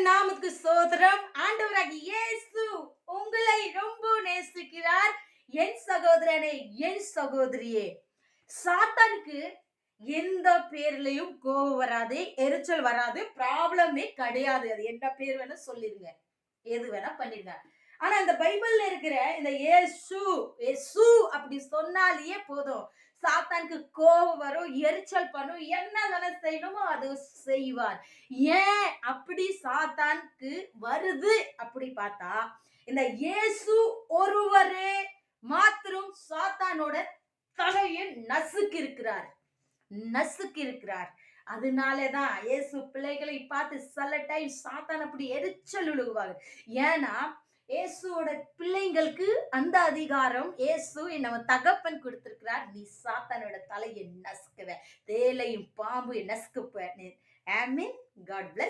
நாமத்துக்கு ஸ்தோத்திரம். ஆண்டவராகிய இயேசு உங்களை ரொம்ப நேசிக்கிறார். என் சகோதரனே, என் சகோதரியே, சாத்தானுக்கு எந்த பேர்லயும் கோபம் வராது, எரிச்சல் வராது, ப்ராப்ளமே கிடையாது. அது என்ன பேர் வேணா சொல்லிருங்க, எது வேணா பண்ணிருங்க. ஆனா இந்த பைபிள்ல இருக்கிற இந்த இயேசு இயேசு அப்படி சொன்னாலேயே போதும், சாத்தானுக்கு கோபம் வரும், எரிச்சல் பண்ணும், என்ன வேணா செய்யணுமோ அது செய்வார். ஏன் அப்படி சாத்தானுக்கு வருது அப்படி பார்த்தா, இந்த இயேசு ஒருவரே மாத்திரம் சாத்தானோட தலையை நசுக்கி இருக்கிறார், நசுக்கி இருக்கிறார். அதனாலதான் இயேசு பிள்ளைகளை பார்த்து சில டைம் சாத்தான் அப்படி எரிச்சல் விழுகுவாங்க. ஏன்னா இயேசுவோட பிள்ளைங்களுக்கு அந்த அதிகாரம் இயேசு நம்ம தகப்பன் கொடுத்திருக்கிறார். நீ சாத்தானோட தலையை நசுக்குவ, தேலையும் பாம்பு நசுக்குவ. ஆமென். God plus.